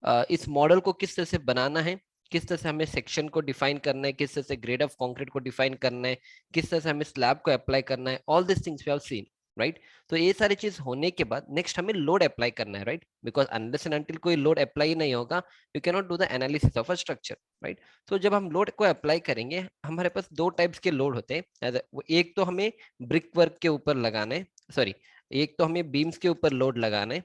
इस मॉडल को किस तरह से बनाना है, किस तरह से हमें सेक्शन को डिफाइन करना है, किस तरह से ग्रेड ऑफ कंक्रीट को डिफाइन करना है, किस तरह से हमें स्लैब को अप्लाई करना है, all this things we have seen, right. तो ये सारी चीज होने के बाद नेक्स्ट हमें लोड अप्लाई करना है, right, because unless and until कोई लोड अप्लाई नहीं होगा you can not do the analysis of a structure, right. तो जब हम लोड को अप्लाई करेंगे, हमारे पास दो टाइप्स के लोड होते हैं। एक तो हमें ब्रिक वर्क के ऊपर लगाना है, सॉरी, एक तो हमें बीम्स के ऊपर लोड लगाना है,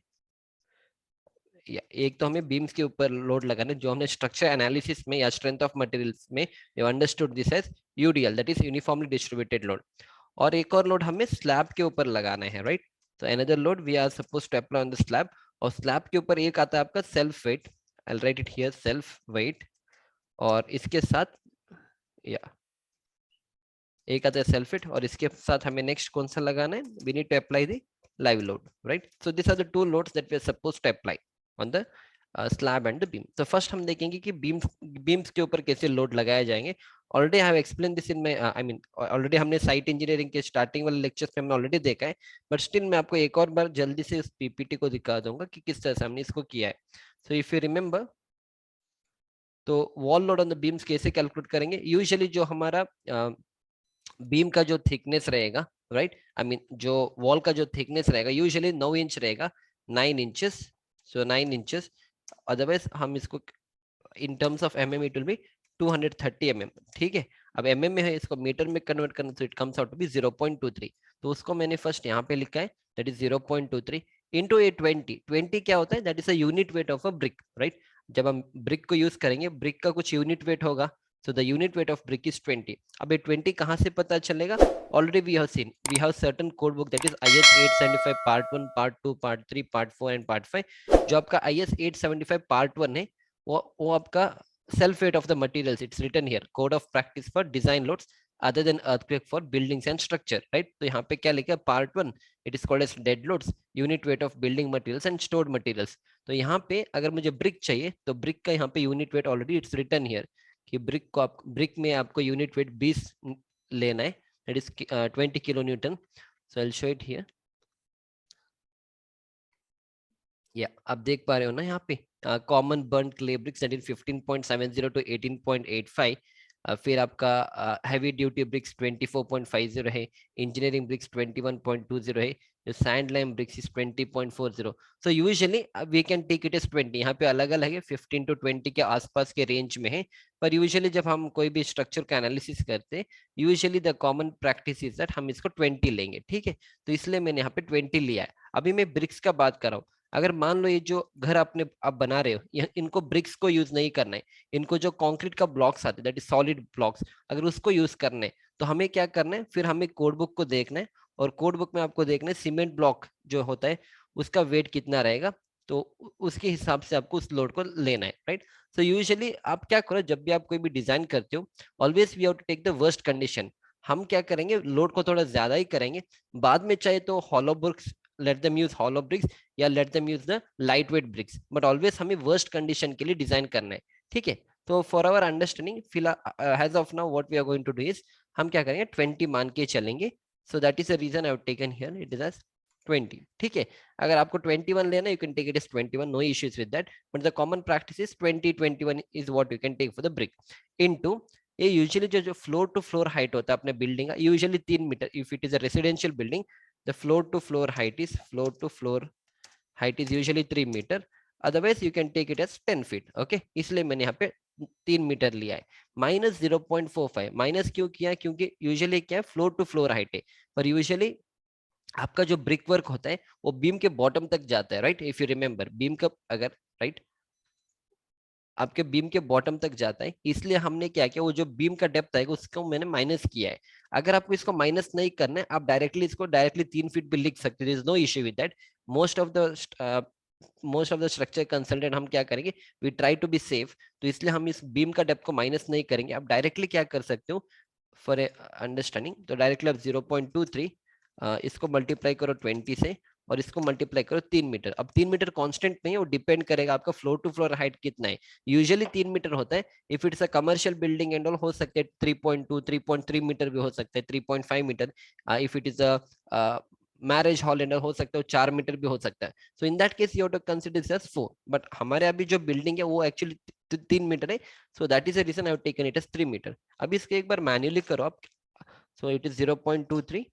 या एक तो हमें बीम्स के ऊपर लोड लगाना है, जो हमने स्ट्रक्चर एनालिसिस में या स्ट्रेंथ ऑफ मटेरियल्स में you understood this as UDL, that is uniformly distributed load. और एक और लोड हमें स्लैब के ऊपर लगाना है, राइट। तो another load we are suppose to apply on the slab, और स्लैब के ऊपर एक आता है आपका self weight, I will write it here, self weight. और इसके साथ या एक आता है सेल्फ वेट, और इसके साथ हमें नेक्स्ट कौन सा लगाना है, we need to apply the live load, right. So this are the two loads that we are suppose to apply on the slab and the beam. तो फर्स्ट हम देखेंगे कि बीम्स के ऊपर कैसे लोड लगाए जाएंगे। Already I have explain this in my, I mean already हमने साइट इंजीनियरिंग के स्टार्टिंग वाले लेक्चर्स में हमने ऑलरेडी देखा है, बट स्टिल मैं आपको एक और बार जल्दी से इस पीपीटी को दिखा दूंगा कि किस तरह से हमने इसको किया है। सो इफ यू रिमेंबर, तो wall load on the beams कैसे कैलकुलेट करेंगे, यूजुअली जो हमारा बीम का जो थिकनेस रहेगा, राइट, आई मीन जो वॉल का जो थिकनेस रहेगा यूजुअली 9 इंच रहेगा, 9 इंचेस, सो 9 इंचेस। अदरवाइज हम इसको in terms of MM it will be 230 mm, ठीक है। अब एमएम में है, इसको मीटर में कन्वर्ट करना, तो it comes out to be 0.23। तो उसको मैंने फर्स्ट यहाँ पे लिखा है, दैट इज 0.23 इंटू ए 20 क्या होता है, that is a unit weight of a brick, right. जब हम ब्रिक को यूज करेंगे, ब्रिक का कुछ यूनिट वेट होगा, so the unit weight of brick is 20। अब ये 20 कहाँ से पता चलेगा, already we have seen, we have certain code book that is IS 875 part 1, part 2, part 3, part 4 and part 5। जो आपका IS 875 पार्ट 1 है, वो आपका self weight of the materials, it's written here, code of practice for design loads other than earthquake for buildings and structure, right. तो यहाँ पे क्या लिखा है, part 1 it is called as dead loads, unit weight of building materials and stored materials. तो यहाँ पे अगर मुझे ब्रिक चाहिए, तो ब्रिक का यहाँ पे unit weight already it's written here, कि ब्रिक में आपको यूनिट वेट 20 लेना है, that is 20 kilonewton. So I will show it here, या आप देख पा रहे हो ना यहाँ पे, common burn clay bricks that is 15.70 to 18.85। फिर आपका हैवी ड्यूटी ब्रिक्स 24.50 है, इंजीनियरिंग ब्रिक्स 21.20 है, जो sand lime bricks is 20.40। So usually we can take it as 20, यहाँ पे अलग अलग है, 15 टू 20 के आसपास के रेंज में है। पर यूजुअली जब हम कोई भी स्ट्रक्चर का एनालिसिस करते हैं, usually the common practice is that हम इसको 20 लेंगे, ठीक है। तो इसलिए मैंने यहाँ पे 20 लिया है। अभी मैं ब्रिक्स का बात कर रहा हूँ। अगर मान लो ये जो घर आपने आप बना रहे हो, इनको ब्रिक्स को यूज नहीं करना है, इनको जो कंक्रीट का ब्लॉक्स आते हैं दैट इज सॉलिड ब्लॉक्स, अगर उसको यूज करना है, तो हमें क्या करना है, फिर हमें कोड बुक को देखना है, और कोड बुक में आपको देखना है सीमेंट ब्लॉक जो होता है उसका वेट कितना रहेगा, तो उसके हिसाब से आपको उस लोड को लेना है, राइट। सो यूजुअली आप क्या करो, जब भी आप कोई भी डिजाइन करते हो, always we have to take the worst condition. हम क्या करेंगे, लोड को थोड़ा ज्यादा ही करेंगे, बाद में चाहे तो hollow bricks, let them use hollow bricks, या let them use the light weight bricks, but always हमें वर्स्ट कंडीशन के लिए डिजाइन करना है, ठीक है। तो फॉर आवर अंडरस्टैंडिंग फिलहाल as of now what we are going to do is, हम क्या करेंगे, 20 मान के चलेंगे। So that is the reason I have taken here it is as 20, ठीक है। अगर आपको 21 लेना, you can take it as 21, no issues with that, but the common practice is 20, 21 is what you can take for the brick. Into ये usually जो floor to floor height होता है अपने बिल्डिंग का, usually 3 metre, if it is a residential building, the floor to floor height is usually 3 meter, otherwise you can take it as 10 feet, okay। इसलिए मैंने यहाँ पे 3 मीटर लिया है। माइनस 0.45 माइनस क्यों किया, क्योंकि यूजुअली क्या है, फ्लोर टू फ्लोर हाइट है, पर यूजुअली आपका जो ब्रिक वर्क होता है वो बीम के बॉटम तक जाता है, right. If you remember beam का अगर, राइट, आपके बीम के बॉटम तक जाता है, इसलिए हमने क्या किया, वो जो बीम का डेप्थ आएगा उसको मैंने माइनस किया है। अगर आपको इसको माइनस नहीं करना है, आप डायरेक्टली इसको डायरेक्टली 3 फीट भी लिख सकते हैं, no issue with that. Most of the most of the structure consultant हम क्या करेंगे, we try to be safe, तो इसलिए हम इस बीम का डेप्थ को माइनस नहीं करेंगे। आप डायरेक्टली क्या कर सकते हो, फॉर अंडरस्टैंडिंग, तो डायरेक्टली आप 0.23 इसको मल्टीप्लाई करो 20 से, और इसको मल्टीप्लाई करो 3 मीटर। अब 3 मीटर कांस्टेंट नहीं है, वो डिपेंड करेगा आपका फ्लोर टू फ्लोर हाइट कितना है। यूजुअली 3 मीटर होता है, if it's a commercial building and all हो सकते हैं 3.2 3.3 मीटर भी हो सकते हैं, 3.5 metre if it is a marriage hall and हो सकता है, 4 मीटर भी हो सकता है। So in that case you have to consider this as 4, but हमारे अभी जो बिल्डिंग है वो एक्चुअली 3 मीटर है। So that is the reason I have taken it as 3 metre. अभी इसके एक बार मैन्युअली करो आप। So it is 0.23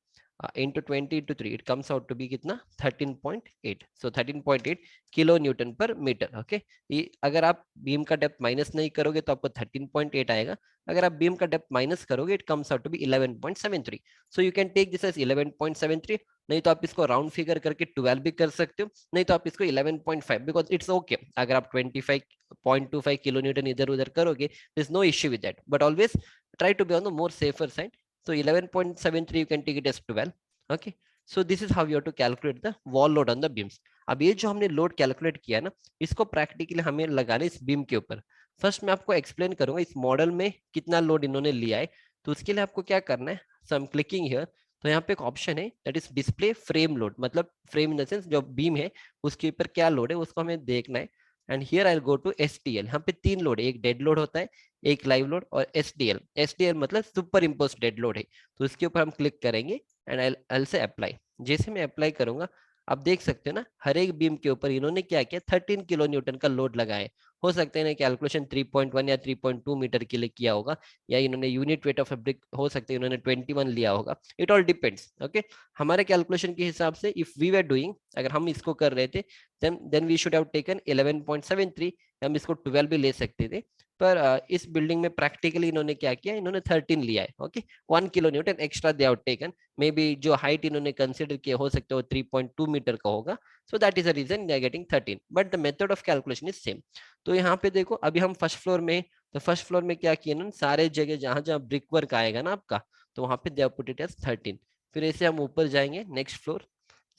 into 20 into 3, it comes out to be कितना 13.8। सो 13.8 किलो न्यूटन पर मीटर। ओके, ये अगर आप बीम का डेप्थ माइनस नहीं करोगे तो आपको 13.8 आएगा। अगर आप बीम का डेप्थ माइनस करोगे it comes out to be 11.73। So you can take this as 11.73, नहीं तो आप इसको राउंड फिगर करके 12 भी कर सकते हो, नहीं तो आप इसको 11.5, बिकॉज इट्स ओके। अगर आप 25.25 किलो न्यूटन इधर उधर करोगे there is no issue with that, but always try to be on the more safer side. So 11.73 you can take it as 12. Okay, so this is how you have to calculate the wall load on the beams. अब ये जो हमने load calculate किया ना, इसको practically हमें लगाना इस बीम के ऊपर। फर्स्ट मैं आपको एक्सप्लेन करूंगा इस मॉडल में कितना लोड इन्होंने लिया है। तो उसके लिए आपको क्या करना है, so I am clicking here. तो यहाँ पे एक ऑप्शन है that is display frame load, मतलब फ्रेम इन द सेंस जो बीम है उसके ऊपर क्या लोड है उसको हमें देखना है। And here I go to STL। यहाँ पे 3 लोड है, एक डेड लोड होता है, एक लाइव लोड और SDL। SDL मतलब सुपर इम्पोज डेड लोड है। तो इसके ऊपर हम क्लिक करेंगे एंड आई से अप्लाई। जैसे मैं अप्लाई करूंगा आप देख सकते हो ना, हर एक बीम के ऊपर इन्होंने क्या किया, 13 किलो न्यूटन का लोड लगाए। हो सकता है ना कैलकुलेशन 3.1 या 3.2 मीटर के लिए किया होगा, या इन्होंने यूनिट वेट ऑफ फैब्रिक हो सकता है इन्होंने 21 लिया होगा। It all depends. ओके, हमारे कैलकुलेशन के हिसाब से इफ वी वर डूइंग, अगर हम इसको कर रहे थे then we should have taken 11.73। हम इसको 12 भी ले सकते थे, पर इस बिल्डिंग में प्रैक्टिकली इन्होंने क्या किया, इन्होंने 13 लिया है। Okay, 1 kilonewton extra they out taken. Maybe जो हाइट इन्होंने कंसिडर किया हो सकता है वो 3.2 मीटर का होगा। So that is the reason they are getting 13, but the method of calculation is same. तो यहाँ पे देखो अभी हम फर्स्ट फ्लोर में, तो फर्स्ट फ्लोर में क्या किया इन्होंने, सारे जगह जहां जहां ब्रिक वर्क आएगा ना आपका, तो वहां पे they are put it as 13। फिर ऐसे हम ऊपर जाएंगे नेक्स्ट फ्लोर।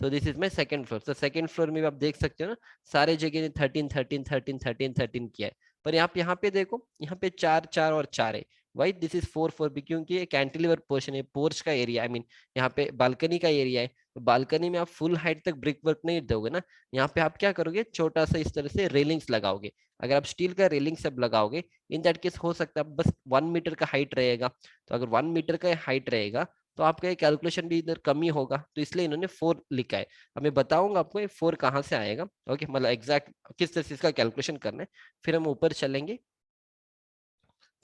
तो this is my second floor. तो सेकंड फ्लोर में भी आप देख सकते हो ना, सारे जगह 13 13 13 13 13 किया है। पर आप यहाँ पे देखो, यहाँ पे 4 4 और 4 है। वाई दिस इज 4 4 भी, क्योंकि ये कैंटिलीवर पोर्शन है, पोर्च का एरिया, आई मीन यहाँ पे बालकनी का एरिया है। तो बालकनी में आप फुल हाइट तक ब्रिक वर्क नहीं दोगे ना, यहाँ पे आप क्या करोगे, छोटा सा इस तरह से रेलिंग्स लगाओगे। अगर आप स्टील का रेलिंग सब लगाओगे इन दैट केस हो सकता है बस 1 मीटर का हाइट रहेगा। तो अगर 1 मीटर का हाइट रहेगा तो आपका ये कैलकुलेशन भी इधर कम ही होगा, तो इसलिए इन्होंने 4 लिखा है। अब मैं बताऊंगा आपको ये 4 कहाँ से आएगा। ओके, मतलब एग्जैक्ट किस तरह से इसका कैलकुलेशन करना है। फिर हम ऊपर चलेंगे,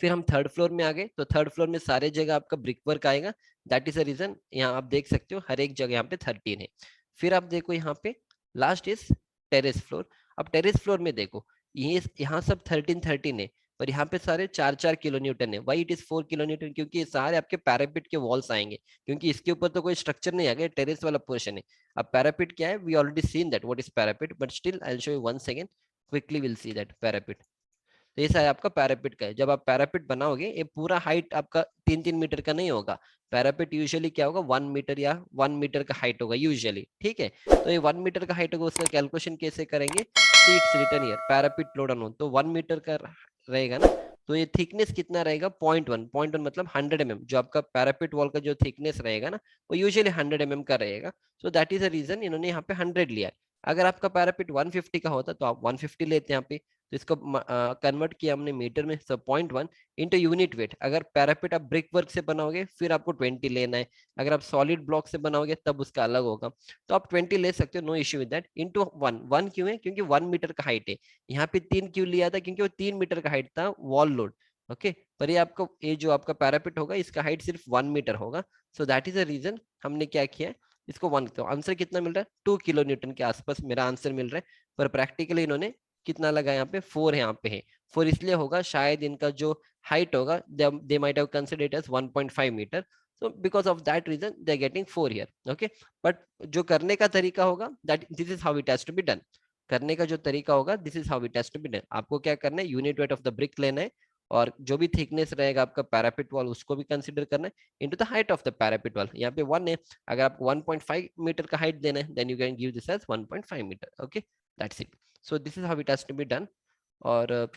फिर हम थर्ड फ्लोर में आ गए। तो थर्ड फ्लोर में सारे जगह आपका ब्रिक वर्क आएगा। दैट इज द रीजन यहाँ आप देख सकते हो हर एक जगह यहाँ पे 13 है। फिर आप देखो यहाँ पे लास्ट इज टेरेस फ्लोर। अब टेरेस फ्लोर में देखो, ये यहाँ सब 13 है, पर यहाँ पे सारे 4 4 किलो न्यूटन है। Why it is 4 kilo Newton, क्योंकि ये सारे आपके पैरापिट के वॉल्स आएंगे, क्योंकि इसके ऊपर तो कोई स्ट्रक्चर नहीं आ गया, टेरेस वाला पोर्शन है। अब पैरापिट क्या है, we already seen that what is parapet, but still I will show you one second, quickly will see that parapet. तो ये सारा आपका पैरापिट का है। जब आप पैरापिट बनाओगे ये पूरा हाइट आपका 3 3 मीटर का नहीं होगा। पैरापिट यूजुअली क्या होगा, 1 मीटर या 1 मीटर का हाइट होगा यूजुअली, ठीक है। तो ये 1 मीटर का हाइट होगा, उसका कैलकुलेशन कैसे करेंगे, it's written here parapet load on, तो 1 मीटर का रहेगा ना। तो ये थिकनेस कितना रहेगा, 0.1, 0.1 मतलब 100 mm। जो आपका पैरापिट वॉल का जो थिकनेस रहेगा ना वो यूजुअली 100 mm का रहेगा। So that is the reason इन्होंने यहाँ पे 100 लिया है। अगर आपका पैरापिट 150 का होता तो आप 150 लेते हैं यहाँ पे। तो इसको कन्वर्ट किया हमने मीटर में। सो 0.1 इंटू यूनिट वेट। अगर पैरापिट आप ब्रिक वर्क से बनाओगे फिर आपको 20 लेना है, अगर आप सॉलिड ब्लॉक से बनाओगे तब उसका अलग होगा। तो आप 20 ले सकते हो, no issue with that. Into 1, 1 क्यों है, क्योंकि 1 मीटर का हाइट है। यहाँ पे 3 क्यों लिया था, क्योंकि वो 3 मीटर का हाइट था वॉल लोड। ओके, पर ये आपको ये जो आपका पैरापिट होगा इसका हाइट सिर्फ 1 मीटर होगा। So that is the reason हमने क्या किया है, इसको 1। तो आंसर कितना मिल रहा है, 2 किलो न्यूटन के आसपास मेरा आंसर मिल रहा है। पर प्रैक्टिकली इन्होंने कितना लगा, यहाँ पे 4 है, यहाँ पे है 4 इसलिए होगा शायद इनका जो हाइट होगा they might have considered as 1.5 metre. so because of that reason they are getting 4 here. okay, but जो करने का तरीका होगा that this is how it has to be done। करने का जो तरीका होगा this is how it has to be done। आपको क्या करना है, unit weight of the brick लेना है, और जो भी थिकनेस रहेगा आपका पैरापिट वॉल उसको भी कंसीडर करना है into the height of the parapet wall. यहाँ पे 1 है, अगर आपको 1.5 मीटर का हाइट देना है then you can give this as 1.5 metre. Okay, that's it. So this is how it has to be done. और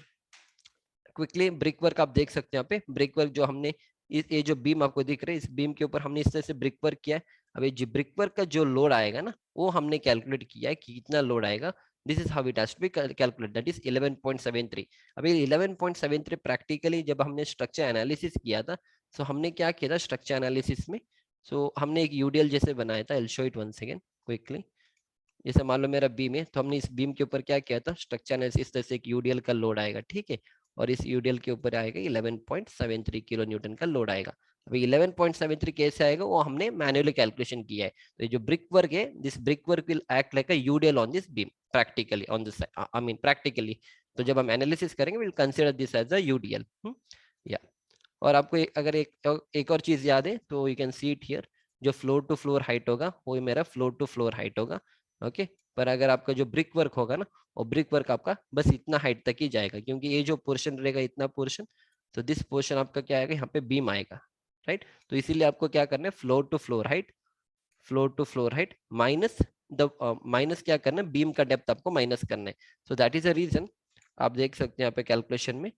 क्विकली ब्रिक वर्क आप देख सकते हैं, यहाँ पे ब्रिक वर्क जो हमने ये जो बीम आपको दिख रहा है इस बीम के ऊपर हमने इस तरह से ब्रिक वर्क किया है। अब ये जो ब्रिक वर्क का जो लोड आएगा ना वो हमने कैलकुलेट किया है कि कितना लोड आएगा। This is how it has to be calculate, that is 11.73। अब ये 11.73 प्रैक्टिकली जब हमने स्ट्रक्चर एनालिसिस किया था, तो हमने क्या किया था स्ट्रक्चर एनालिसिस में, सो हमने एक यूडीएल जैसे बनाया था, I show it one second quickly. जैसे मान लो मेरा बीम है, तो हमने इस बीम के ऊपर क्या किया था, स्ट्रक्चर एनालिसिस, इस तरह से एक यूडीएल का लोड आएगा, ठीक है, और इस यूडीएल के ऊपर आएगा 11.73 किलो न्यूटन का लोड आएगा। अभी 11.73 कैसे आएगा, वो हमने मैन्युअली कैलकुलेशन किया है। तो ये जो ब्रिक वर्क है, this brick work will act like a UDL on this beam practically on this, I mean practically. तो जब हम एनालिसिस करेंगे, will consider this as a UDL. या और आपको अगर एक और चीज याद है, तो you can see it here, जो फ्लोर टू फ्लोर हाइट होगा वो मेरा फ्लोर टू फ्लोर हाइट होगा, ओके। पर अगर आपका जो ब्रिक वर्क होगा ना, वो ब्रिक वर्क आपका बस इतना हाइट तक ही जाएगा, क्योंकि ये जो पोर्शन रहेगा इतना पोर्शन, तो दिस पोर्शन आपका क्या आएगा, यहाँ पे बीम आएगा, राइट। तो इसीलिए आपको क्या करना है, floor to floor height, floor to floor height minus the minus क्या करना है, बीम का डेप्थ आपको माइनस करना है। So that is a reason, आप देख सकते हैं यहाँ पे कैलकुलेशन में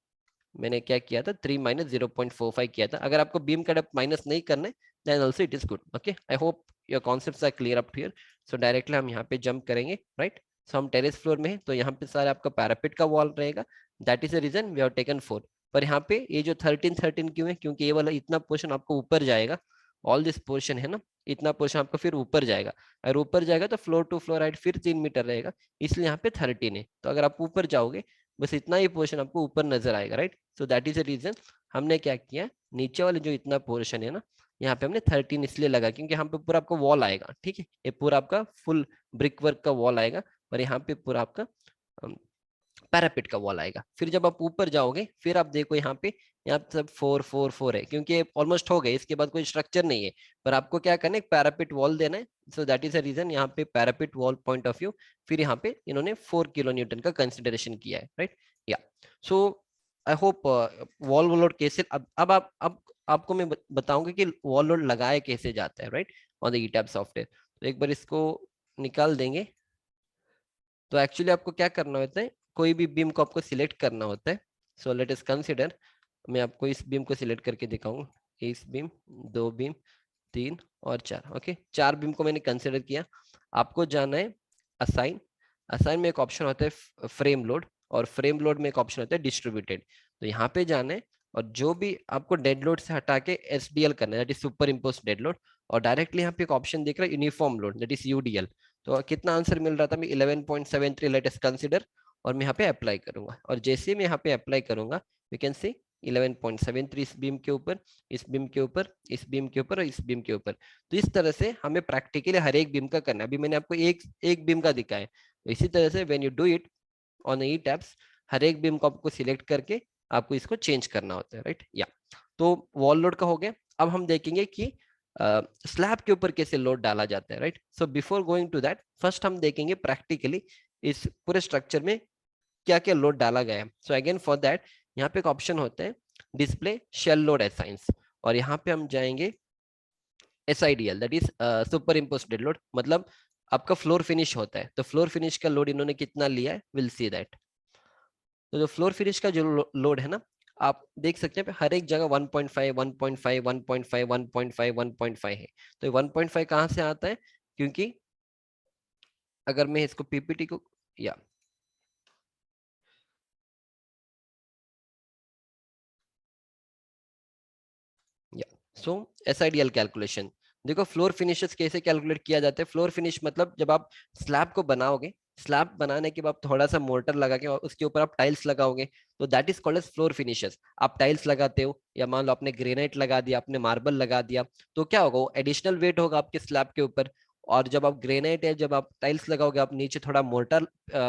मैंने क्या किया था, 3 माइनस 0.45 किया था। अगर आपको बीम का डेप्थ माइनस नहीं करना है, then also it is good, okay. I hope your concepts are clear up here. So directly हम यहाँ पे जंप करेंगे, राइट। सो हम टेरेस फ्लोर में है, तो यहाँ पे सारा आपका पैरापिट का वॉल रहेगा, that is the reason we have taken 4। पर यहाँ पे ये जो 13 क्यों है, क्योंकि ये वाला इतना पोर्शन आपको ऊपर जाएगा, ऑल दिस पोर्शन है ना, इतना पोर्शन आपको फिर ऊपर जाएगा, अगर ऊपर जाएगा तो फ्लोर टू फ्लोर हाइट फिर 3 मीटर रहेगा, इसलिए यहाँ पे 13 है। तो अगर आप ऊपर जाओगे, बस इतना ही पोर्शन आपको ऊपर नजर आएगा, right. So that is the reason हमने क्या किया, नीचे वाले जो इतना पोर्शन है ना, यहाँ पे हमने 13 इसलिए लगा, क्योंकि यहाँ पे पूरा आपको वॉल आएगा, ठीक है, ये पूरा आपका फुल ब्रिक वर्क का वॉल आएगा, और यहाँ पे पूरा आपका पैरापिट का वॉल आएगा। फिर जब आप ऊपर जाओगे, फिर आप देखो यहाँ पे सब 4 4 4 है, क्योंकि ऑलमोस्ट हो गए, इसके बाद कोई स्ट्रक्चर नहीं है, पर आपको क्या करना है, पैरापिट वॉल देना है। So that is the reason यहाँ पे parapet wall point of view, फिर यहाँ पे इन्होंने 4 किलो न्यूटन का कंसिडरेशन किया है, राइट। या सो आई होप वॉल लोड कैसे, अब अब आपको मैं बताऊंगा कि वॉल लोड लगाया कैसे जाता है, राइट, ऑन द ईटैप सॉफ्टवेयर। तो एक बार इसको निकाल देंगे। तो एक्चुअली आपको क्या करना होता है, कोई भी बीम को आपको सिलेक्ट करना होता है। सो लेट अस कंसीडर, मैं आपको इस बीम को सिलेक्ट करके दिखाऊंगा, इस बीम, दो बीम, 3 और 4, ओके, 4 बीम को मैंने कंसिडर किया। आपको जाना है असाइन, असाइन में एक ऑप्शन होता है फ्रेम लोड, और फ्रेम लोड में एक ऑप्शन होता है डिस्ट्रीब्यूटेड। तो यहाँ पे जाना है, और जो भी आपको डेड लोड से हटा के एसडीएल करना है, that is super impose dead load, और डायरेक्टली यहाँ पे एक ऑप्शन दिख रहा है uniform load, that is UDL. तो कितना आंसर मिल रहा था, मैं 11.73 लेट अस कंसीडर, और मैं यहाँ पे अप्लाई करूंगा, और जैसे मैं यहाँ पे अप्लाई करूंगा, वी कैन सी 11.73 इस बीम के ऊपर, इस बीम के ऊपर, इस बीम के ऊपर, और इस बीम के ऊपर। तो इस तरह से हमें प्रैक्टिकली हर एक बीम का करना है। अभी मैंने आपको एक एक बीम का दिखाया है, तो इसी तरह से when you do it on ETABS, हर एक बीम को आपको सिलेक्ट करके आपको इसको चेंज करना होता है, राइट। या तो वॉल लोड का हो गया। अब हम देखेंगे कि स्लैब के ऊपर कैसे लोड डाला जाता है, right. So before going to that, first हम देखेंगे प्रैक्टिकली इस पूरे स्ट्रक्चर में क्या क्या लोड डाला गया है। सो अगेन फॉर दैट, यहाँ पे एक ऑप्शन होता है डिस्प्ले शेल लोड असाइंस, और यहाँ पे हम जाएंगे SIDL, that is super impose dead load, मतलब आपका फ्लोर फिनिश होता है, तो फ्लोर फिनिश का लोड इन्होंने कितना लिया है, विल सी दैट। तो जो फ्लोर फिनिश का जो लोड है ना, आप देख सकते हैं हर एक जगह 1.5 1.5 1.5 1.5 1.5 है। तो 1.5 कहाँ से आता है, क्योंकि अगर मैं इसको पीपीटी को, या या सो SIDL कैलकुलेशन, देखो फ्लोर फिनिशेस कैसे कैलकुलेट किया जाता है। फ्लोर फिनिश मतलब जब आप स्लैब को बनाओगे, स्लैब बनाने के बाद थोड़ा सा मोर्टर लगा के और उसके ऊपर आप टाइल्स लगाओगे, तो that is called as floor finishes. आप टाइल्स लगाते हो, या मान लो आपने ग्रेनाइट लगा दिया, आपने मार्बल लगा दिया, तो क्या होगा, वो एडिशनल वेट होगा आपके स्लैब के ऊपर। और जब आप ग्रेनाइट है, जब आप टाइल्स लगाओगे, आप नीचे थोड़ा मोर्टर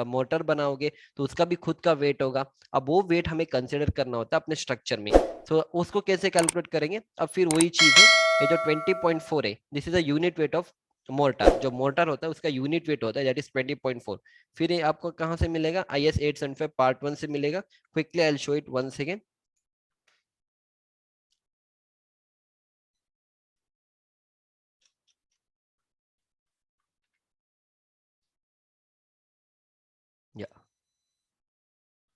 मोर्टर बनाओगे, तो उसका भी खुद का वेट होगा। अब वो वेट हमें कंसिडर करना होता है अपने स्ट्रक्चर में। तो उसको कैसे कैलकुलेट करेंगे, अब फिर वही चीज है, ये जो 20.4 है, this is a unit weight of mortar. जो मोर्टार होता है उसका यूनिट वेट होता है, दैट इज 20.4। फिर ये आपको कहाँ से मिलेगा, IS 875 पार्ट 1 से मिलेगा। Quickly I will show it once again. या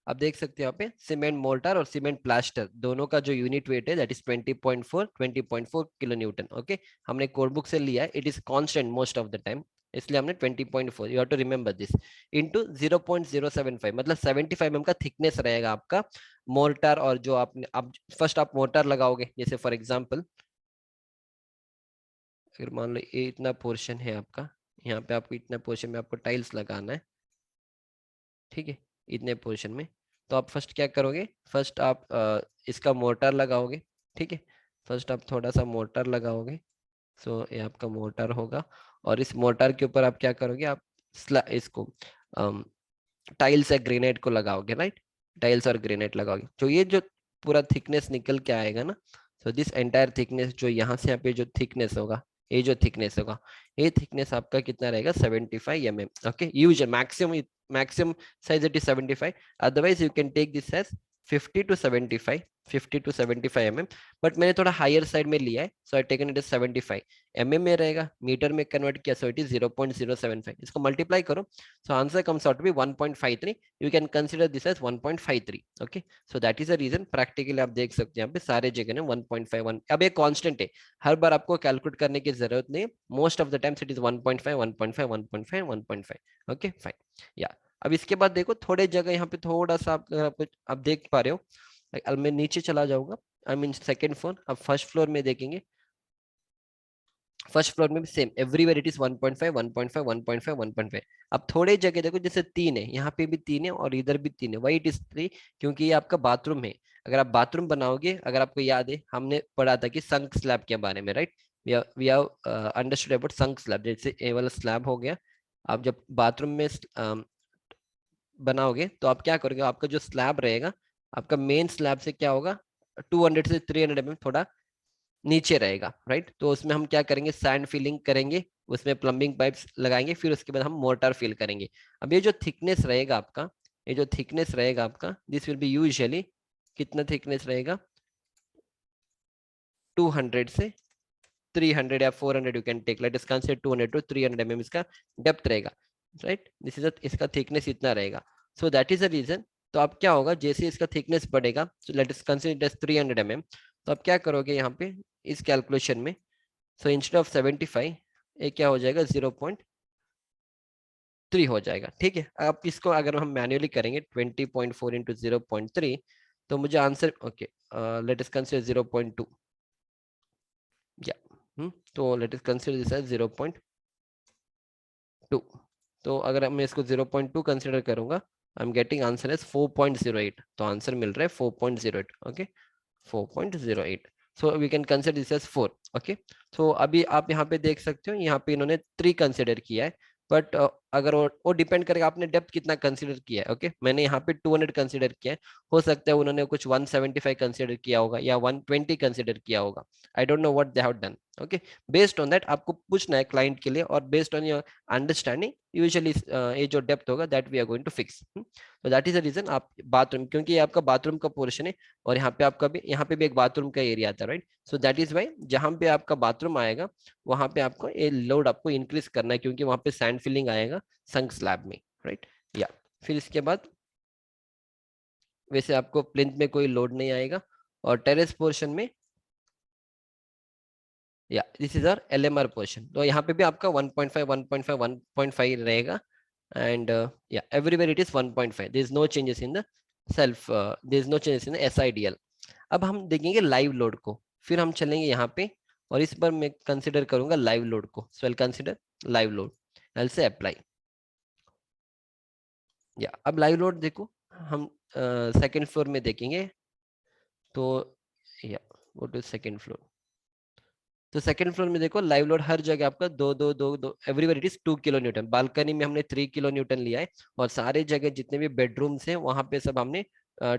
आप देख सकते हो यहाँ पे सीमेंट मोर्टार और सीमेंट प्लास्टर दोनों का जो यूनिट वेट है, that is 20.4 kilo newton, okay. हमने कोड बुक से लिया है, it is constant most of the time, इसलिए हमने 20.4, you have to remember this, into 0.075, मतलब 75 mm का थिकनेस रहेगा आपका मोर्टार। और जो आपने अब फर्स्ट आप मोर्टार लगाओगे, जैसे फॉर एग्जांपल अगर मान लो ये इतना पोर्शन है आपका, यहाँ पे आपको इतना पोर्शन में आपको टाइल्स लगाना है, ठीक है, इतने पोर्शन में। तो आप फर्स्ट क्या करोगे, फर्स्ट आप इसका मोर्टार लगाओगे, ठीक है, फर्स्ट आप थोड़ा सा मोर्टार लगाओगे। सो ये आपका मोर्टार होगा, और इस मोर्टार के ऊपर आप क्या करोगे, आप इसको टाइल्स या ग्रेनाइट को लगाओगे, राइट, टाइल्स और ग्रेनाइट लगाओगे। तो ये जो पूरा थिकनेस निकल के आएगा ना, तो दिस एंटायर थिकनेस, जो यहाँ से यहाँ पे जो थिकनेस होगा, ये जो थिकनेस होगा, ये थिकनेस आपका कितना रहेगा, 75 mm। Okay, usual maximum maximum size it is 75, otherwise you can take this as 50 to 75, 50 to 75 mm, but मैंने थोड़ा हायर साइड में लिया है, so I taken it is 75 mm में रहेगा, मीटर में कन्वर्ट किया, सो इट इज 0.075, इसको मल्टीप्लाई करो, so answer comes out to be 1.53, you can consider this as 1.53, okay, so that is the reason practically आप देख सकते हैं यहाँ पे सारे जगह ने 1.51, अब ये कांस्टेंट है, हर बार आपको कैलकुलेट करने की जरूरत नहीं, most of the times it is 1.5 1.5 1.5 1.5, okay fine. या अब इसके बाद देखो थोड़े जगह यहाँ पे थोड़ा सा आप देख पा रहे हो, अब मैं नीचे चला जाऊंगा, आई मीन सेकंड फ्लोर, अब फर्स्ट फ्लोर में देखेंगे, फर्स्ट फ्लोर में भी सेम, एवरीवेयर इट इज 1.5 1.5 1.5 1.5। अब थोड़े जगह देखो जैसे 3 है, यहाँ पे भी 3 है और इधर भी 3 है, वाई इट इज 3, क्योंकि ये आपका बाथरूम है। अगर आप बाथरूम बनाओगे, अगर आपको याद है हमने पढ़ा था कि संक स्लैब के बारे में, right, we have understood about sunk slab, जैसे ये वाला स्लैब हो गया। आप जब बाथरूम में बनाओगे तो आप क्या करोगे, आपका जो स्लैब रहेगा, आपका मेन स्लैब से क्या होगा, 200 से 300 mm थोड़ा नीचे रहेगा, राइट, तो उसमें हम क्या करेंगे, सैंड फिलिंग करेंगे, उसमें प्लम्बिंग पाइप्स लगाएंगे, फिर उसके बाद हम मोर्टार फिल करेंगे। अब ये जो थिकनेस रहेगा आपका, ये जो थिकनेस रहेगा आपका, दिस विल बी यूजुअली, कितना थिकनेस रहेगा, 200 से 300 या 400, you can take, let us consider 200 to 300 mm इसका डेप्थ रहेगा, राइट, दिस इज इसका थिकनेस इतना रहेगा, so that is the reason. तो अब क्या होगा, जैसे इसका थिकनेस बढ़ेगा, so let us consider 300 mm, तो आप क्या करोगे यहाँ पे इस कैलकुलेशन में, सो इंस्टेड ऑफ 75, ये क्या हो जाएगा, 0.3 हो जाएगा, ठीक है। अब इसको अगर हम मैन्युअली करेंगे 20.4 इंटू 0.3, तो मुझे answer, okay, let us consider 0.2, या तो let us consider this as 0.2। तो अगर मैं इसको 0.2 कंसीडर करूंगा, I am getting answer as 4.08, तो आंसर मिल रहा है 4.08, okay, 4.08, so we can consider this as 4, okay. So अभी आप यहाँ पे देख सकते हो, यहाँ पे इन्होंने 3 कंसिडर किया है, बट अगर वो डिपेंड करेगा आपने डेप्थ कितना कंसिडर किया है, ओके, मैंने यहाँ पे 200 कंसिडर किया है, हो सकता है उन्होंने कुछ 175 कंसिडर किया होगा या 120 कंसिडर किया होगा, I don't know what they have done, okay. Based on that आपको पूछना है क्लाइंट के लिए, और based on your understanding usually ये जो डेप्थ होगा that we are going to fix, तो दैट इज द रीजन। आप बाथरूम, क्योंकि ये आपका बाथरूम का पोर्शन है, और यहाँ पे आपका भी, यहाँ पे भी एक बाथरूम का एरिया आता है, right, so that is why जहाँ पे आपका बाथरूम आएगा वहां पे आपको ये लोड आपको इंक्रीज करना है, क्योंकि वहां पे सैंड फिलिंग आएगा संक स्लैब में, राइट, या फिर इसके बाद वैसे आपको प्लिंथ में कोई लोड नहीं आएगा, और टेरेस पोर्शन में, या this is our LMR portion, तो यहाँ पे भी आपका 1.5 1.5 1.5 रहेगा, एंड या everywhere it is 1.5, there is no changes in the self, there is no changes in the SIDL. अब हम देखेंगे लाइव लोड को, फिर हम चलेंगे यहाँ पे, और इस पर मैं कंसिडर करूंगा लाइव लोड को, so I consider live load, L से अप्लाई, या अब लाइव लोड देखो, हम सेकंड फ्लोर में देखेंगे, तो या गो टू सेकंड फ्लोर, तो सेकंड फ्लोर में देखो लाइव लोड हर जगह आपका दो दो दो दो, everywhere it is 2 kN, balcony में हमने 3 kN लिया है, और सारे जगह जितने भी बेडरूम्स हैं वहां पे सब हमने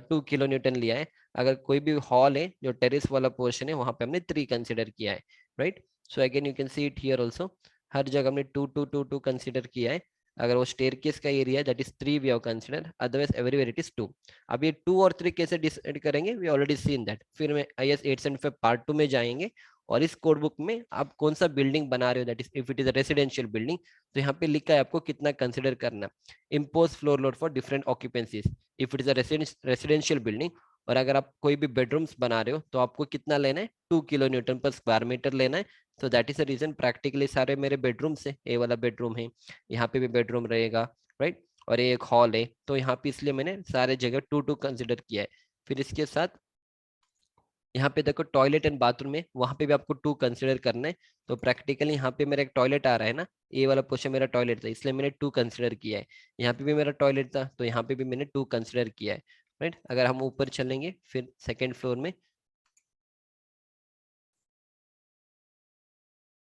2 kN लिया है। अगर कोई भी हॉल है जो टेरेस वाला पोर्शन है वहां पे हमने 3 कंसिडर किया है, right, so again you can see it here also, हर जगह हमने 2 2 2 2 कंसिडर किया है। अगर वो स्टेयरकेस का area that is 3 we have consider, otherwise everywhere it is 2। अब ये 2 और 3 कैसे डिसाइड करेंगे, वी ऑलरेडी सीन दैट, फिर मैं IS 875 पार्ट 2 में जाएंगे, और इस कोड बुक में आप कौन सा बिल्डिंग बना रहे हो, that is if it is a residential building, तो यहाँ पे लिखा है आपको कितना कंसिडर करना, impose floor load for different occupancies if it is a residential building. और अगर आप कोई भी बेडरूम्स बना रहे हो तो आपको कितना लेना है, 2 kN पर स्क्वायर मीटर लेना है। तो that is the reason, practically सारे मेरे बेडरूम्स है, ए वाला बेडरूम है, यहाँ पे भी बेडरूम रहेगा, राइट, और ये एक हॉल है, तो यहाँ पे इसलिए मैंने सारे जगह 2 2 कंसिडर किया है। फिर इसके साथ यहाँ पे देखो टॉयलेट एंड बाथरूम है, वहां पे भी आपको 2 कंसिडर करना है। तो प्रैक्टिकली यहाँ पे मेरा एक टॉयलेट आ रहा है ना, ये वाला पोर्शन मेरा टॉयलेट था, इसलिए मैंने 2 कंसिडर किया है। यहाँ पे भी मेरा टॉयलेट था, तो यहाँ पे भी मैंने 2 कंसिडर किया है, राइट। अगर हम ऊपर चलेंगे फिर सेकेंड फ्लोर में,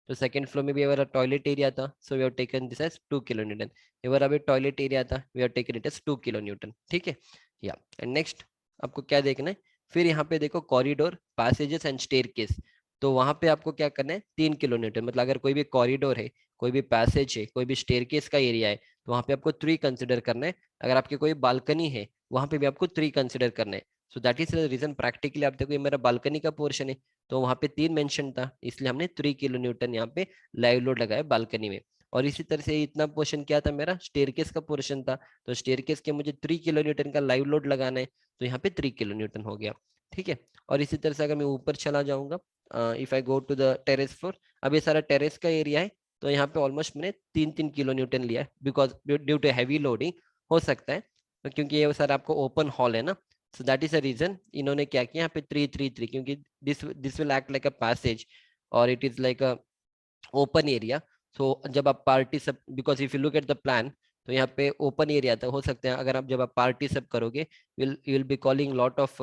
तो सेकंड फ्लोर में भी हमारा टॉयलेट एरिया था, so we have taken this as 2 kilo newton. हमारा भी टॉयलेट एरिया था, we have taken it as 2 kilo newton, ठीक है। या एंड नेक्स्ट आपको क्या देखना है, फिर यहाँ पे देखो कॉरिडोर, पैसेजेस एंड स्टेयरकेस। तो वहां पे आपको क्या करना है, 3 किलो न्यूटन, मतलब अगर कोई भी कॉरिडोर है, कोई भी पैसेज है, कोई भी स्टेयरकेस का एरिया है, तो वहां पे आपको 3 कंसिडर करना है। अगर आपकी कोई बालकनी है, वहां पे भी आपको 3 कंसिडर करना है। So that is the reason, practically आप देखो ये मेरा बालकनी का पोर्शन है, तो वहां पे 3 मेंशन था, इसलिए हमने 3 किलो न्यूटन यहाँ पे लाइव लोड लगाया बालकनी में। और इसी तरह से इतना पोर्शन क्या था मेरा, स्टेयरकेस का पोर्शन था, तो स्टेयरकेस के मुझे 3 किलो न्यूटन का लाइव लोड लगाना है, तो यहाँ पे 3 किलो न्यूटन हो गया, ठीक है। और इसी तरह से अगर मैं ऊपर चला जाऊंगा, if I go to the terrace floor, अब ये सारा टेरेस का एरिया है, तो यहाँ पे ऑलमोस्ट मैंने 3 किलो न्यूटन लिया है, because due to heavy loading हो सकता है, तो क्योंकि ये सारा आपको ओपन हॉल है ना, so that is a reason इन्होंने क्या किया यहाँ पे 3 3 3, क्योंकि this will act like a passage और it is like a open area. So जब आप पार्टी सब, because if you look at the plan, तो यहाँ पे ओपन एरिया था, हो सकता है अगर आप जब आप पार्टी सब करोगे, will you will be calling lot of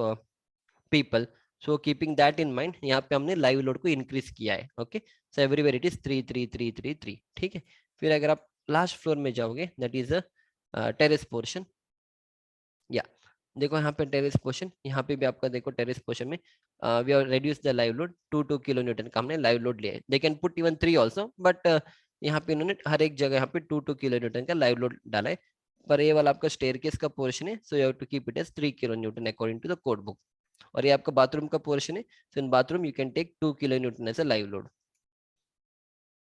people. So keeping that in mind, यहाँ पे हमने लाइव लोड को इंक्रीज किया है, okay. So everywhere it is 3 3 3 3 3, ठीक है। फिर अगर आप लास्ट फ्लोर में जाओगे, that is a terrace portion. या देखो यहाँ पे टेरेस पोर्शन, यहाँ पे भी आपका देखो टेरेस पोर्शन में we are reduce the live load, 2 2 kilo newton का हमने लाइव लोड लिया है। They can put even 3 also, but यहाँ पे इन्होंने हर एक जगह यहाँ पे 2 2 किलो न्यूटन का लाइव लोड डाला है। पर ये वाला आपका स्टेयरकेस का पोर्शन है, so you have to keep it as 3 kilo newton according to the code book. और ये आपका बाथरूम का पोर्शन है, so in bathroom you can take 2 kilo newton as a live load.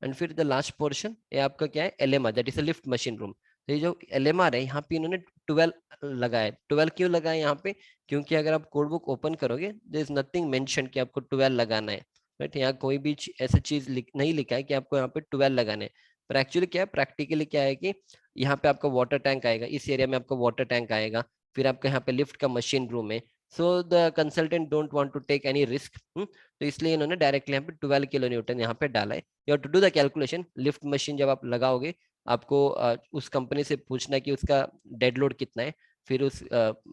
And फिर the last portion ये आपका क्या है, LMR, that is a lift machine room. तो ये जो एलएमआर है, यहाँ पे इन्होंने 12 लगाया है। 12 क्यों लगाया यहाँ पे, क्योंकि अगर आप कोड बुक ओपन करोगे, देयर इज नथिंग मेंशन कि आपको 12 लगाना है, राइट। यहाँ कोई भी ऐसा चीज नहीं लिखा है कि आपको यहाँ पे 12 लगाना है। पर एक्चुअली क्या है, प्रैक्टिकली क्या है कि यहाँ पे आपका वाटर टैंक आएगा, इस एरिया में आपका वाटर टैंक आएगा, फिर आपका यहाँ पे लिफ्ट का मशीन रूम है। So the consultant don't want to take any risk, तो इसलिए इन्होंने डायरेक्टली यहाँ पे 12 किलो न्यूटन यहाँ पे डाला है। You have to do the calculation, lift machine जब आप लगाओगे, आपको उस कंपनी से पूछना है कि उसका डेड लोड कितना है, फिर उस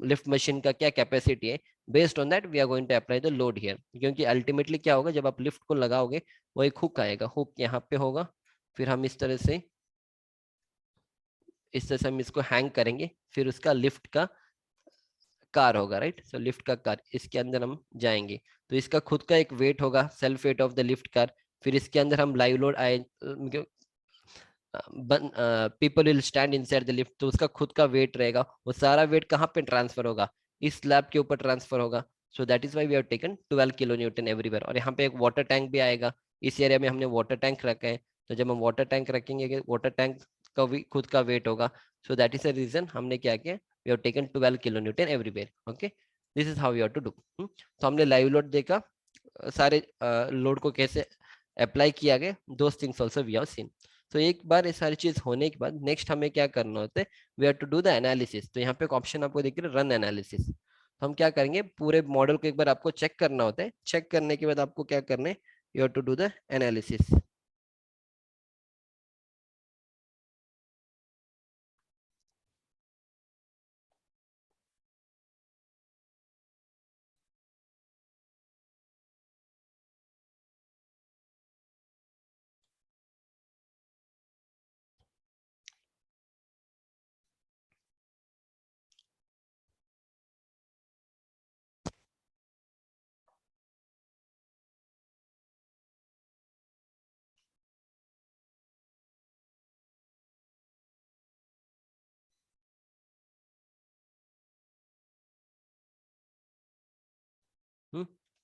लिफ्ट मशीन का क्या कैपेसिटी है, based on that we are going to apply the load here. क्योंकि अल्टीमेटली क्या होगा, जब आप लिफ्ट को लगाओगे, वो एक हुक आएगा, हुक यहाँ पे होगा, फिर हम इस तरह से हम इसको हैंग करेंगे, फिर उसका लिफ्ट का कार होगा, राइट। सो लिफ्ट का कार, इसके अंदर हम जाएंगे, तो इसका खुद का एक वेट होगा, self weight of the lift car. फिर इसके अंदर हम लाइव लोड आए, people will stand inside the lift, तो उसका खुद का वेट रहेगा, वो सारा वेट कहाँ पे ट्रांसफर होगा, इस स्लैब के ऊपर ट्रांसफर होगा। So that is why we have taken 12 kilo newton everywhere. और यहाँ पे एक वाटर टैंक भी आएगा, इस एरिया में हमने वाटर टैंक रखा है, तो जब हम वाटर टैंक रखेंगे, वाटर टैंक का भी खुद का वेट होगा। So that is the reason हमने क्या किया, we have taken 12 kilo newton everywhere, okay. This is how you have to do. तो हमने लाइव लोड देखा, सारे लोड को कैसे अप्लाई किया गया, those things also we have seen. तो एक बार ये सारी चीज होने के बाद नेक्स्ट हमें क्या करना होता है, we have to do the analysis. तो यहाँ पे एक ऑप्शन आपको दिख रहा है, रन एनालिसिस। तो हम क्या करेंगे, पूरे मॉडल को एक बार आपको चेक करना होता है, चेक करने के बाद आपको क्या करना है, you have to do the analysis.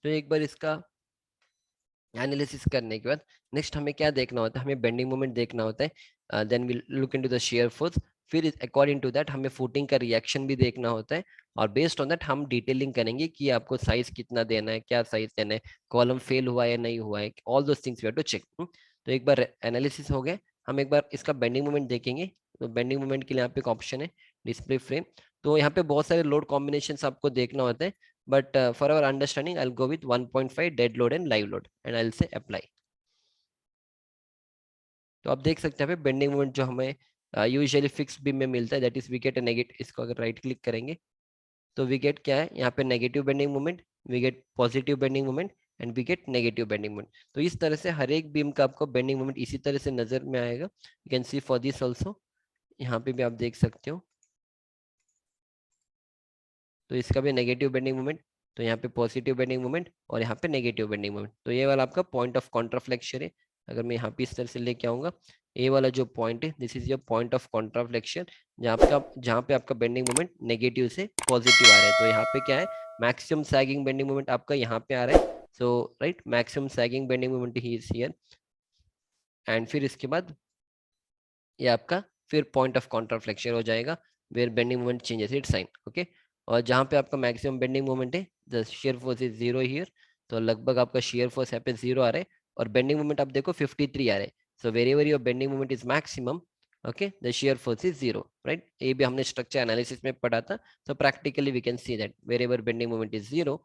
तो एक बार इसका एनालिसिस करने के बाद नेक्स्ट हमें क्या देखना होता है, हमें बेंडिंग मोमेंट देखना होता है, then we look into the shear force. फिर अकॉर्डिंग टू दैट हमें फुटिंग का रिएक्शन भी देखना होता है, और बेस्ड ऑन दैट हम डिटेलिंग करेंगे कि आपको साइज कितना देना है, क्या साइज देना है, कॉलम फेल हुआ है या नहीं हुआ है, all those things we have to check. तो एक बार एनालिसिस हो गया, हम एक बार इसका बेंडिंग मोमेंट देखेंगे। तो बेंडिंग मोमेंट के लिए यहाँ पे एक ऑप्शन है, डिस्प्ले फ्रेम। तो यहाँ पे बहुत सारे लोड कॉम्बिनेशन आपको देखना होता है, but for our understanding I'll go with 1.5 dead load and live load and I'll say apply. तो आप देख सकते हैं यहाँ पे बेंडिंग मोमेंट जो हमें यूजुअली फिक्स बीम में मिलता है, that is we get a negative, इसको अगर राइट क्लिक करेंगे तो वी गेट क्या है यहाँ पे negative bending moment, we get positive bending moment and we get negative bending moment. तो इस तरह से हर एक बीम का आपको बेंडिंग मोमेंट इसी तरह से नजर में आएगा। You can C for this also, यहाँ पे भी आप देख सकते हो। तो इसका भी नेगेटिव बेंडिंग मोमेंट, तो यहाँ पे पॉजिटिव बेंडिंग मोमेंट और यहाँ पे नेगेटिव बेंडिंग मोमेंट। तो ये वाला आपका पॉइंट ऑफ कॉन्ट्राफ्लेक्शन है। अगर मैं यहाँ पे इस तरह से लेके आऊंगा, ये वाला जो पॉइंट है this is your point of contraflexure, जहाँ पे आपका बेंडिंग मोमेंट नेगेटिव से पॉजिटिव आ रहा है। तो यहाँ पे क्या है, मैक्सिमम सैगिंग बेंडिंग मोमेंट आपका यहाँ पे आ रहा है। So right, maximum sagging bending moment he is here. And फिर इसके बाद ये आपका फिर पॉइंट ऑफ कॉन्ट्राफ्लेक्शन हो जाएगा, where bending moment changes its sign. Okay, और जहाँ पे आपका मैक्सिमम बेंडिंग मोमेंट है the shear force is zero here. तो लगभग आपका शेयर फोर्स यहाँ पे जीरो आ रहा है और बेंडिंग मोमेंट आप देखो 53 आ रहा है। So very very your bending moment is maximum, okay, the shear force is zero, right. ये भी हमने स्ट्रक्चर एनालिसिस में पढ़ा था। तो practically we can see that wherever bending moment is zero,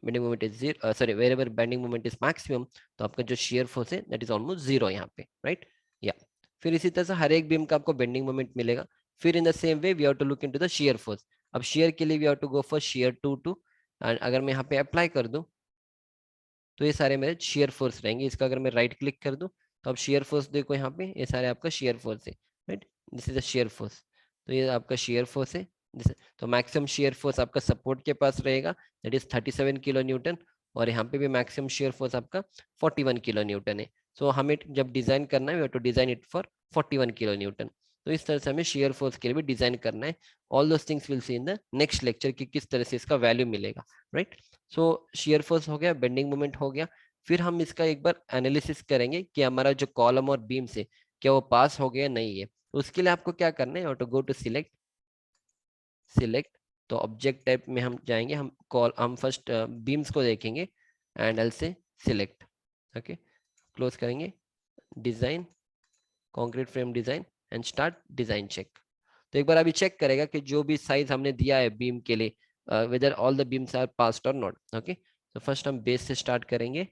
bending moment is zero, sorry, wherever bending moment is maximum, तो आपका जो शेयर फोर्स है दैट इज ऑलमोस्ट जीरो यहाँ पे, राइट। या फिर इसी तरह से हर एक बीम का आपको बेंडिंग मोमेंट मिलेगा। फिर in the same way we have to look into the shear force. अब शियर के लिए we have to go for shear two two, and अगर मैं यहाँ पे अप्लाई कर दूं तो ये सारे मेरे शियर फोर्स रहेंगे। इसका अगर मैं राइट क्लिक कर दूं तो अब शियर फोर्स देखो, यहाँ पे ये सारे आपका शियर फोर्स है, right. This is the shear force. तो ये आपका शियर फोर्स है। तो मैक्सिमम शियर फोर्स आपका सपोर्ट के पास रहेगा, दैट इज 37 किलो न्यूटन। और यहाँ पे भी मैक्सिमम शियर फोर्स आपका 41 किलो न्यूटन है। सो हमें जब डिजाइन करना है we have to design it for 41 kilo newton. तो इस तरह से हमें शियर फोर्स के लिए भी डिजाइन करना है। All those things will see in the next lecture कि किस तरह से इसका वैल्यू मिलेगा, राइट। सो शियर फोर्स हो गया, बेंडिंग मोमेंट हो गया। फिर हम इसका एक बार एनालिसिस करेंगे कि हमारा जो कॉलम और बीम से क्या वो पास हो गया नहीं है। तो उसके लिए आपको क्या करना है, to go to select, select. तो ऑब्जेक्ट टाइप में हम जाएंगे, हम फर्स्ट बीम्स को देखेंगे एंड एल से सिलेक्ट, ओके, क्लोज करेंगे, design, concrete frame design and start design check. तो एक बार अभी चेक करेगा कि जो भी साइज हमने दिया है बीम के लिए whether all the beams are passed और नॉट। ओके, तो फर्स्ट हम बेस से स्टार्ट करेंगे।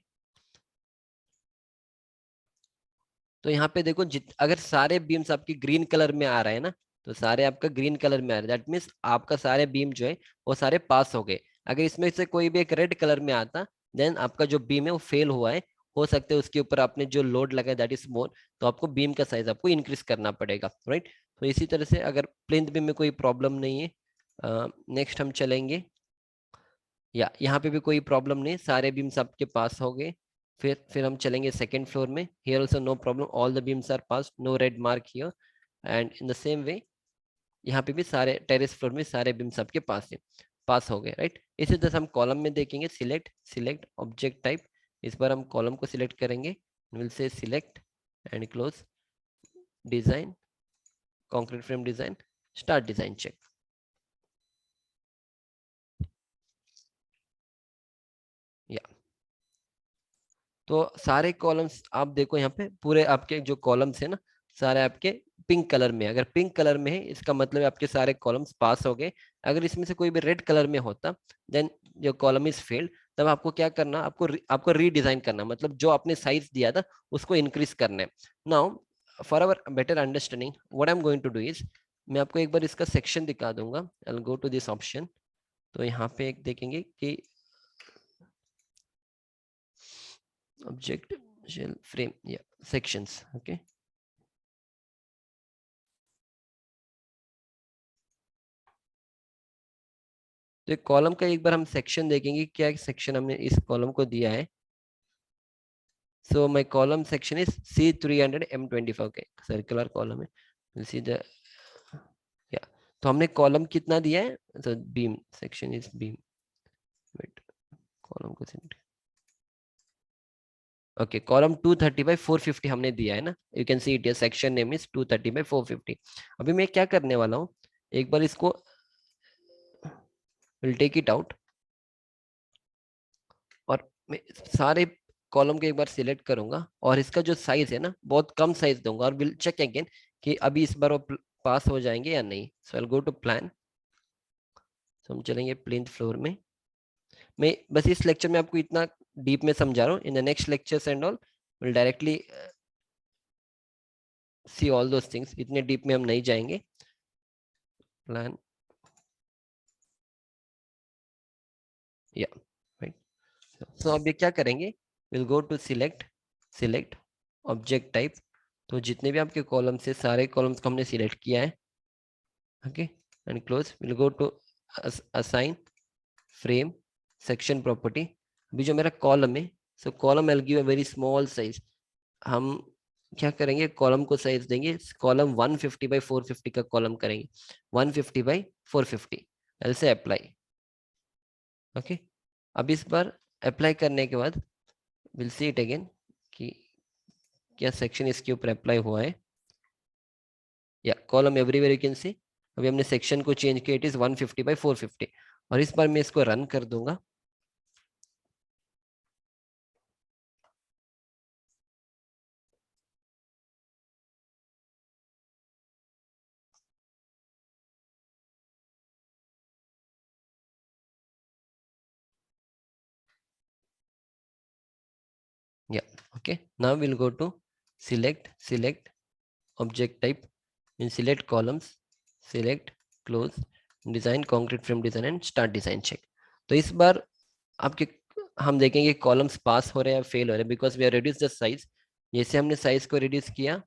तो यहाँ पे देखो, अगर सारे बीम्स आपकी ग्रीन कलर में आ रहे हैं ना, तो सारे आपका ग्रीन कलर में आ रहे हैं, दैट मीन्स आपका सारे बीम जो है वो सारे पास हो गए। अगर इसमें से कोई भी एक रेड कलर में आता देन आपका जो बीम है वो फेल हुआ है। हो सकता है उसके ऊपर आपने जो लोड लगाया दैट इज मोर, तो आपको बीम का साइज आपको इंक्रीज करना पड़ेगा, राइट। तो इसी तरह से अगर प्लिंथ बीम में कोई प्रॉब्लम नहीं है, नेक्स्ट हम चलेंगे, या यहाँ पे भी कोई प्रॉब्लम नहीं, सारे बीम्स आपके पास हो गए। फिर हम चलेंगे सेकंड फ्लोर में, here also no problem, all the beams are pass, no red mark here. And in the same way यहाँ पे भी सारे टेरेस फ्लोर में सारे बीम्स आपके पास है, पास हो गए, राइट। इसी तरह से हम कॉलम में देखेंगे, सिलेक्ट, सिलेक्ट ऑब्जेक्ट टाइप। इस बार हम कॉलम को सिलेक्ट करेंगे, विल से select and close, design, concrete frame design, start design check. या तो सारे कॉलम्स आप देखो, यहाँ पे पूरे आपके जो कॉलम्स है ना, सारे आपके पिंक कलर में। अगर पिंक कलर में है इसका मतलब आपके सारे कॉलम्स पास हो गए। अगर इसमें से कोई भी रेड कलर में होता देन जो कॉलम इज फेल्ड। तब आपको क्या करना, आपको रीडिजाइन करना, मतलब जो आपने साइज दिया था उसको इंक्रीज करना है। Now for our better understanding what I am going to do is, मैं आपको एक बार इसका सेक्शन दिखा दूंगा। I will go to this option. तो यहाँ पे एक देखेंगे कि ऑब्जेक्ट शेल फ्रेम या सेक्शंस, ओके। तो एक कॉलम का एक बार हम सेक्शन देखेंगे, क्या सेक्शन हमने इस कॉलम को दिया है। So my column section is C300M25, okay, circular column है, सी द, या तो हमने कॉलम कितना दिया है, तो beam section is beam, weight, column को सेलेक्ट, ओके, कॉलम 230/450 हमने दिया है ना। You can see it, section name is 230/450। अभी मैं क्या करने वाला हूँ, एक बार इसको विल टेक इट आउट और मैं सारे कॉलम को एक बार सिलेक्ट करूंगा और इसका जो साइज है ना बहुत कम साइज दूंगा और विल चेक अगेन कि अभी इस बार वो पास हो जाएंगे या नहीं। सो आई गो टू प्लान, तो हम चलेंगे प्लिंथ फ्लोर में, मैं बस इस लेक्चर में आपको इतना डीप में समझा रहा हूँ. In the next lectures and all will directly see all those things. इतने डीप में हम नहीं जाएंगे. प्लान या राइट. सो अब ये क्या करेंगे, will go to select object type. तो जितने भी आपके कॉलम्स है सारे कॉलम्स को हमने सिलेक्ट किया है. Okay and close. Will go to assign frame section property. अभी जो मेरा कॉलम है, so column I will give a very small size. हम क्या करेंगे, कॉलम को साइज देंगे. कॉलम 150 बाई 450 का कॉलम करेंगे. 150 बाई 450. एल से अप्लाई. ओके. अब इस बार अप्लाई करने के बाद विल सी इट अगेन कि क्या सेक्शन इसके ऊपर अप्लाई हुआ है. या कॉलम एवरीवेयर यू कैन सी. अभी हमने सेक्शन को चेंज किया, इट इज 150 बाई 450. और इस बार मैं इसको रन कर दूंगा. Yeah, okay. Now we'll go to select object type, in select columns, select close, design concrete frame design and start design check. तो इस बार आपके हम देखेंगे कॉलम्स पास हो रहे हैं या फेल हो रहे हैं, because we are reduce the size. जैसे हमने साइज को रिड्यूस किया,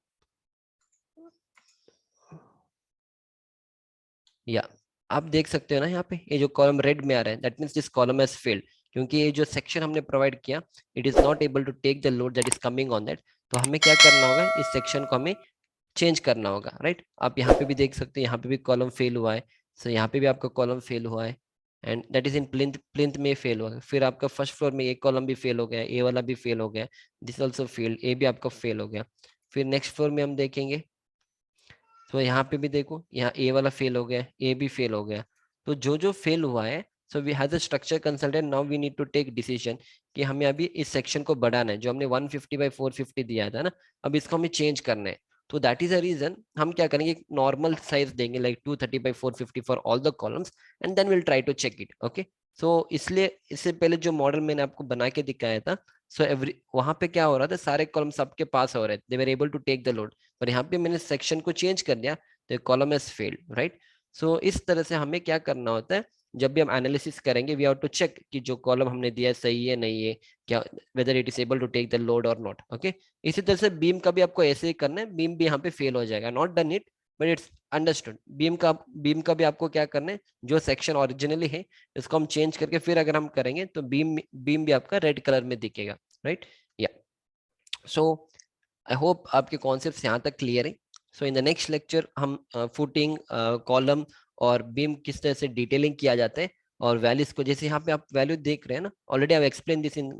या आप देख सकते हो ना यहाँ पे ये जो कॉलम रेड में आ रहा है, that means this column has failed. क्योंकि ये जो सेक्शन हमने प्रोवाइड किया, it is not able to take the load that is coming on that. तो हमें क्या करना होगा, इस सेक्शन को हमें चेंज करना होगा. राइट. आप यहाँ पे भी देख सकते हैं, यहाँ पे भी कॉलम फेल हुआ है. सो यहाँ पे भी आपका कॉलम फेल हुआ है. And that is in plinth. Plinth में फेल हुआ है. फिर आपका फर्स्ट फ्लोर में एक कॉलम भी फेल हो गया, ए वाला भी फेल हो गया. दिस ऑल्सो फेल्ड, ए भी आपका फेल हो गया. फिर नेक्स्ट फ्लोर में हम देखेंगे, तो यहाँ पे भी देखो, यहाँ ए वाला फेल हो गया, ए भी फेल हो गया. तो जो जो फेल हुआ है, so we has a structure consultant. Now we need to take decision कि हमें अभी इस सेक्शन को बढ़ाना है. जो हमने 150 बाई 450 दिया था ना, अब इसको हमें चेंज करना है. तो दैट इज अ रीजन हम क्या करेंगे, नॉर्मल साइज देंगे like 230 by 450 for all the columns and then will try to check it. Okay. So इसलिए इससे पहले जो मॉडल मैंने आपको बना के दिखाया था, सो एवरी वहां पे क्या हो रहा था, सारे कॉलम्स आपके पास हो रहे थे, they were able to take the load. पर यहाँ पे मैंने सेक्शन को चेंज कर दिया, तो कॉलम हैज फेल्ड. राइट. सो इस तरह से हमें क्या करना होता है, जब भी हम एनालिसिस करेंगे, वी हैव टू चेक कि जो कॉलम हमने दिया है सही है नहीं है, क्या whether it is able to take the load और नॉट. ओके. इसी तरह से बीम का भी आपको ऐसे ही करना है. बीम भी यहाँ पे फेल हो जाएगा, not done it but it's understood. Beam का भी आपको क्या करना है, जो सेक्शन ओरिजिनली है इसको हम चेंज करके फिर अगर हम करेंगे तो बीम बीम भी आपका रेड कलर में दिखेगा. राइट. या सो आई होप आपके कॉन्सेप्ट यहाँ तक क्लियर है. So in the next lecture हम फुटिंग कॉलम और बीम किस तरह से डिटेलिंग किया जाता है, और वैल्यूज को, जैसे यहाँ पे आप वैल्यू देख रहे हैं ना, already I explain this in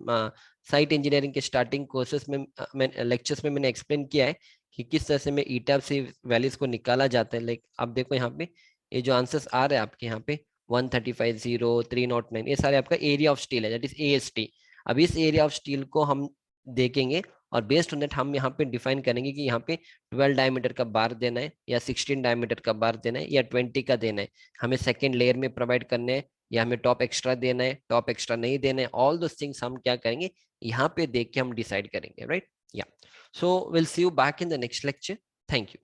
site engineering के स्टार्टिंग कोर्सेज में. मैं लेक्चर्स में मैंने एक्सप्लेन किया है कि किस तरह से में ईटैब से वैल्यूज को निकाला जाता है. लाइक आप देखो यहाँ पे ये जो आंसर्स आ रहे हैं आपके यहाँ पे 135, 309, ये सारे आपका एरिया ऑफ स्टील है, दैट इज AST. अब इस एरिया ऑफ स्टील को हम देखेंगे और बेस्ड ऑन दैट हम यहाँ पे डिफाइन करेंगे कि यहाँ पे 12 डायमीटर का बार देना है या 16 डायमीटर का बार देना है या 20 का देना है, हमें सेकेंड लेयर में प्रोवाइड करने हैं या हमें टॉप एक्स्ट्रा देना है, टॉप एक्स्ट्रा नहीं देना है. ऑल दो थिंग्स हम क्या करेंगे, यहाँ पे देख के हम डिसाइड करेंगे. राइट. या so will see you back in the next lecture. Thank you.